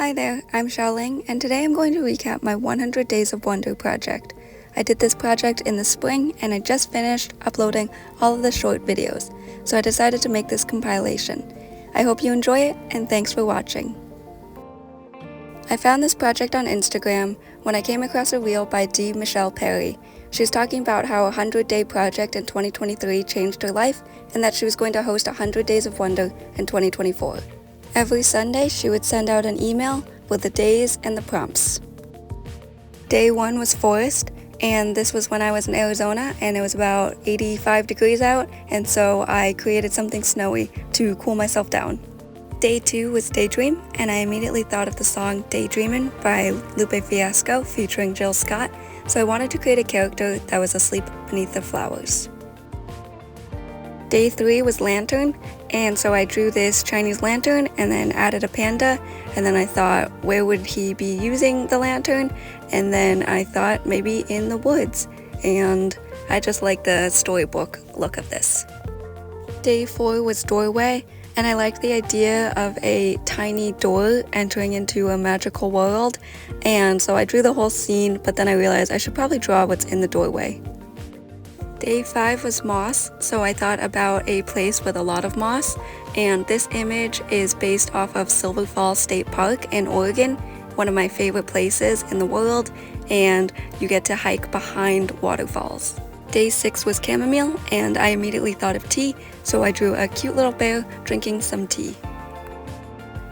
Hi there, I'm Xiaoling, and today I'm going to recap my 100 Days of Wonder project. I did this project in the spring, and I just finished uploading all of the short videos, so I decided to make this compilation. I hope you enjoy it, and thanks for watching. I found this project on Instagram when I came across a reel by Michele Perry. She was talking about how a 100-day project in 2023 changed her life, and that she was going to host 100 Days of Wonder in 2024. Every Sunday, she would send out an email with the days and the prompts. Day 1 was forest, and this was when I was in Arizona and it was about 85 degrees out, and so I created something snowy to cool myself down. Day 2 was daydream, and I immediately thought of the song Daydreamin' by Lupe Fiasco featuring Jill Scott, so I wanted to create a character that was asleep beneath the flowers. Day 3 was lantern, and so I drew this Chinese lantern and then added a panda, and then I thought, where would he be using the lantern? And then I thought maybe in the woods, and I just like the storybook look of this. Day 4 was doorway, and I liked the idea of a tiny door entering into a magical world, and so I drew the whole scene, but then I realized I should probably draw what's in the doorway. Day 5 was moss, so I thought about a place with a lot of moss, and this image is based off of Silver Falls State Park in Oregon, one of my favorite places in the world, and you get to hike behind waterfalls. Day 6 was chamomile, and I immediately thought of tea, so I drew a cute little bear drinking some tea.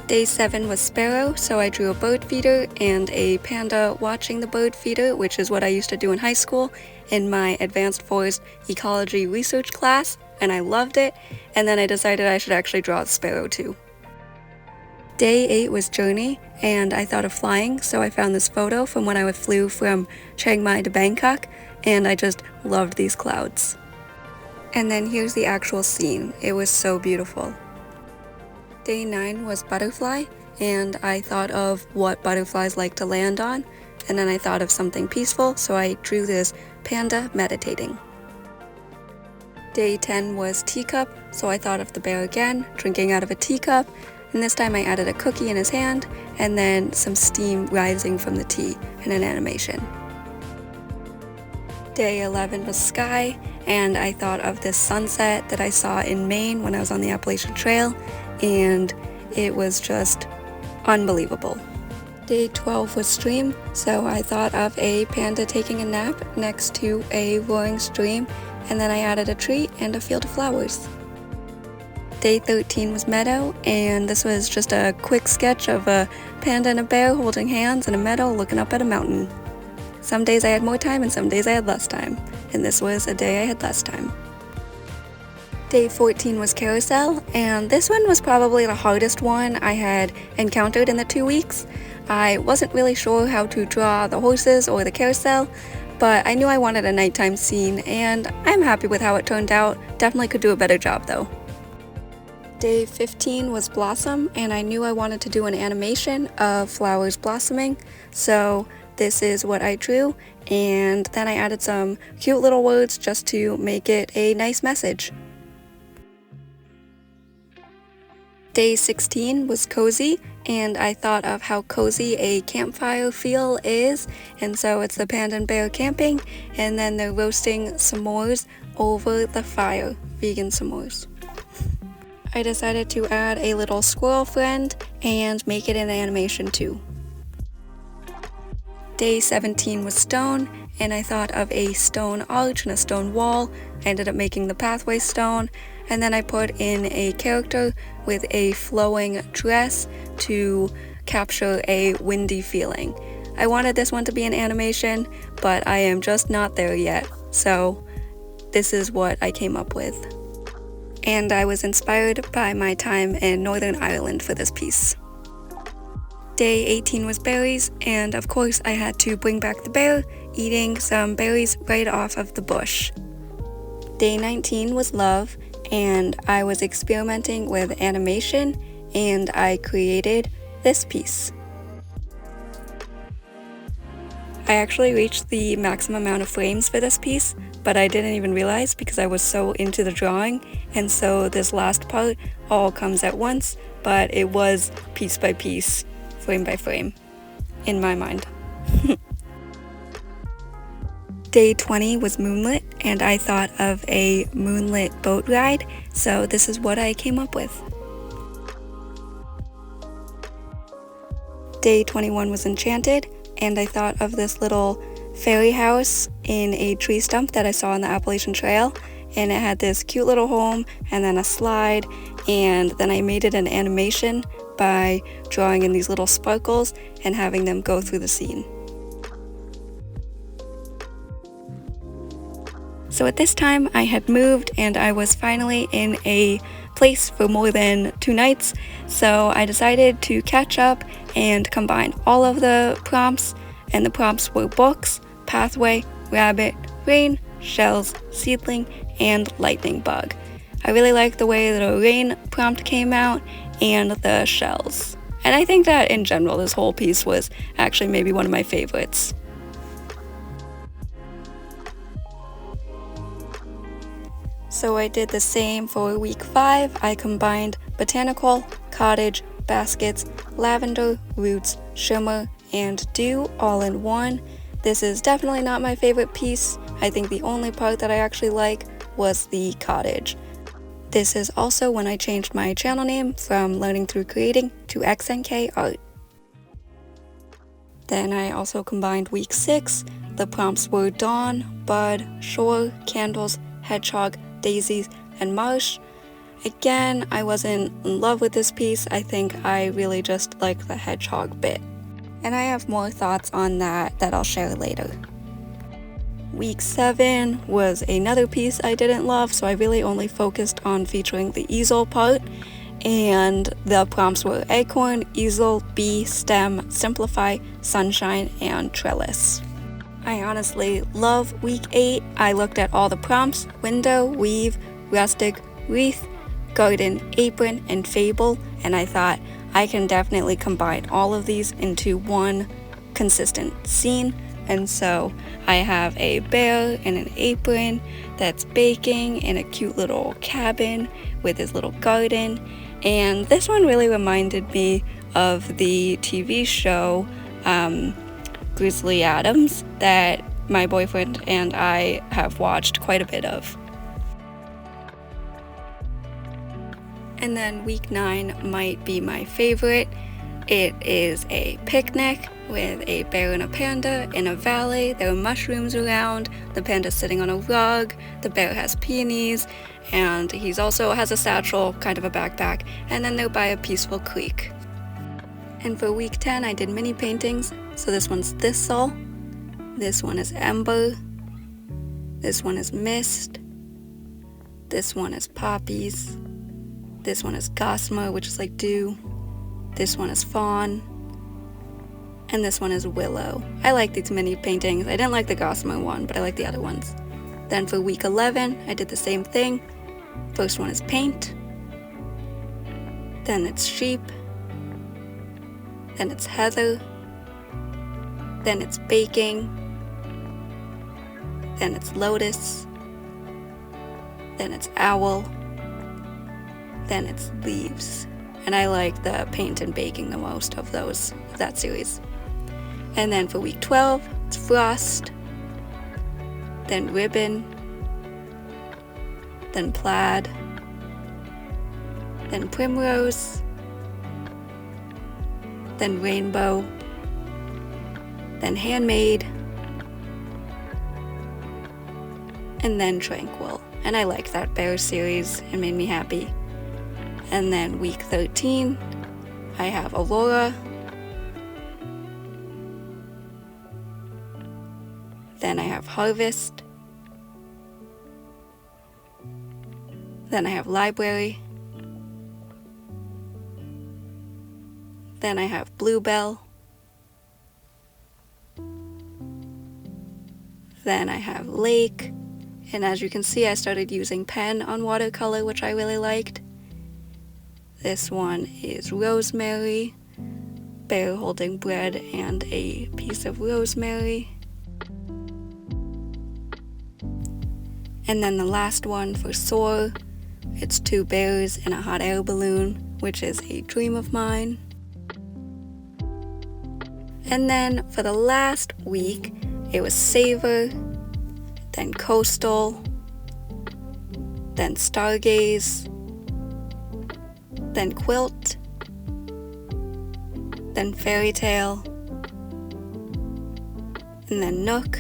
Day 7 was sparrow, so I drew a bird feeder and a panda watching the bird feeder, which is what I used to do in high school in my advanced forest ecology research class, and I loved it, and then I decided I should actually draw a sparrow too. Day 8 was journey, and I thought of flying, so I found this photo from when I flew from Chiang Mai to Bangkok, and I just loved these clouds. And then here's the actual scene. It was so beautiful. Day 9 was butterfly, and I thought of what butterflies like to land on, and then I thought of something peaceful, so I drew this panda meditating. Day 10 was teacup, so I thought of the bear again, drinking out of a teacup, and this time I added a cookie in his hand, and then some steam rising from the tea in an animation. Day 11 was sky, and I thought of this sunset that I saw in Maine when I was on the Appalachian Trail, and it was just unbelievable. Day 12 was stream, so I thought of a panda taking a nap next to a roaring stream, and then I added a tree and a field of flowers. Day 13 was meadow, and this was just a quick sketch of a panda and a bear holding hands in a meadow looking up at a mountain. Some days I had more time and some days I had less time, and this was a day I had less time. Day 14 was carousel, and this one was probably the hardest one I had encountered in the 2 weeks. I wasn't really sure how to draw the horses or the carousel, but I knew I wanted a nighttime scene, and I'm happy with how it turned out. Definitely could do a better job though. Day 15 was blossom, and I knew I wanted to do an animation of flowers blossoming, so this is what I drew, and then I added some cute little words just to make it a nice message. Day 16 was cozy, and I thought of how cozy a campfire feel is, and so it's the panda and bear camping, and then they're roasting s'mores over the fire, vegan s'mores. I decided to add a little squirrel friend and make it an animation too. Day 17 was stone, and I thought of a stone arch and a stone wall. I ended up making the pathway stone, and then I put in a character with a flowing dress to capture a windy feeling. I wanted this one to be an animation, but I am just not there yet, so this is what I came up with. And I was inspired by my time in Northern Ireland for this piece. Day 18 was berries, and of course I had to bring back the bear, eating some berries right off of the bush. Day 19 was love, and I was experimenting with animation, and I created this piece. I actually reached the maximum amount of frames for this piece, but I didn't even realize because I was so into the drawing, and so this last part all comes at once, but it was piece by piece frame by frame, in my mind. Day 20 was moonlit, and I thought of a moonlit boat ride, so this is what I came up with. Day 21 was enchanted, and I thought of this little fairy house in a tree stump that I saw on the Appalachian Trail, and it had this cute little home and then a slide, and then I made it an animation by drawing in these little sparkles and having them go through the scene. So at this time I had moved and I was finally in a place for more than 2 nights, so I decided to catch up and combine all of the prompts, and the prompts were books, pathway, rabbit, rain, shells, seedling, and lightning bug. I really like the way the rain prompt came out and the shells. And I think that in general this whole piece was actually maybe one of my favorites. So I did the same for week 5. I combined botanical, cottage, baskets, lavender, roots, shimmer, and dew all in one. This is definitely not my favorite piece. I think the only part that I actually like was the cottage. This is also when I changed my channel name from Learning Through Creating to XNK Art. Then I also combined week 6. The prompts were dawn, bud, shore, candles, hedgehog, daisies, and marsh. Again, I wasn't in love with this piece. I think I really just like the hedgehog bit. And I have more thoughts on that I'll share later. Week 7 was another piece I didn't love, so I really only focused on featuring the easel part. And the prompts were acorn, easel, bee, stem, simplify, sunshine, and trellis. I honestly love week 8. I looked at all the prompts: window, weave, rustic, wreath, garden, apron, and fable, and I thought I can definitely combine all of these into one consistent scene. And so I have a bear in an apron that's baking in a cute little cabin with his little garden. And this one really reminded me of the TV show Grizzly Adams that my boyfriend and I have watched quite a bit of. And then week 9 might be my favorite. It is a picnic with a bear and a panda in a valley. There are mushrooms around. The panda's sitting on a rug. The bear has peonies, and he also has a satchel, kind of a backpack, and then they're by a peaceful creek. And for week 10, I did mini paintings. So this one's thistle, this one is ember, this one is mist, this one is poppies, this one is gossamer, which is like dew, this one is fawn, and this one is willow. I like these mini paintings. I didn't like the gossamer one, but I like the other ones. Then for week 11, I did the same thing. First one is paint, then it's sheep, then it's heather, then it's baking, then it's lotus, then it's owl, then it's leaves. And I like the paint and baking the most of that series. And then for week 12, it's frost, then ribbon, then plaid, then primrose, then rainbow, then handmade, and then tranquil. And I like that bear series. It made me happy. And then week 13, I have aurora, then I have harvest, then I have library, then I have bluebell, then I have lake, and as you can see I started using pen on watercolor, which I really liked. This one is rosemary, bear holding bread and a piece of rosemary. And then the last one for soar, it's 2 bears and a hot air balloon, which is a dream of mine. And then for the last week, it was Savor, then Coastal, then Stargaze, then Quilt, then Fairy Tale, and then Nook,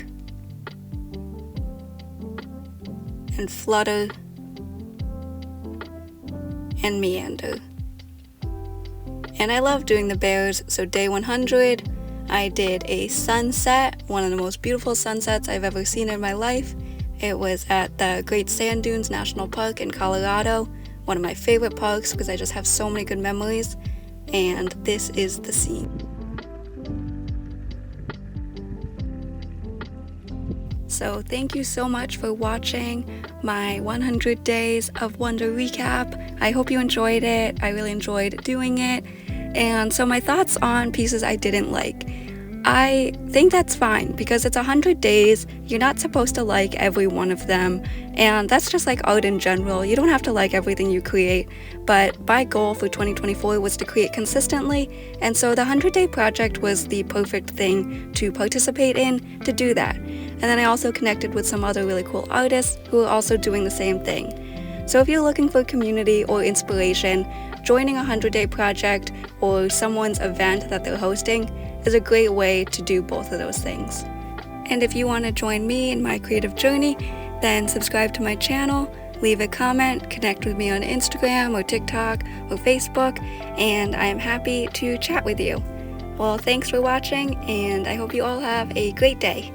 and Flutter, and Meander. And I love doing the bears, so day 100, I did a sunset, one of the most beautiful sunsets I've ever seen in my life. It was at the Great Sand Dunes National Park in Colorado, one of my favorite parks because I just have so many good memories, and this is the scene. So thank you so much for watching my 100 Days of Wonder recap. I hope you enjoyed it. I really enjoyed doing it. And so my thoughts on pieces I didn't like. I think that's fine because it's 100 days. You're not supposed to like every one of them. And that's just like art in general. You don't have to like everything you create. But my goal for 2024 was to create consistently. And so the 100-day project was the perfect thing to participate in to do that. And then I also connected with some other really cool artists who are also doing the same thing. So if you're looking for community or inspiration, joining a 100-day project or someone's event that they're hosting is a great way to do both of those things. And if you want to join me in my creative journey, then subscribe to my channel, leave a comment, connect with me on Instagram or TikTok or Facebook, and I am happy to chat with you. Well, thanks for watching, and I hope you all have a great day.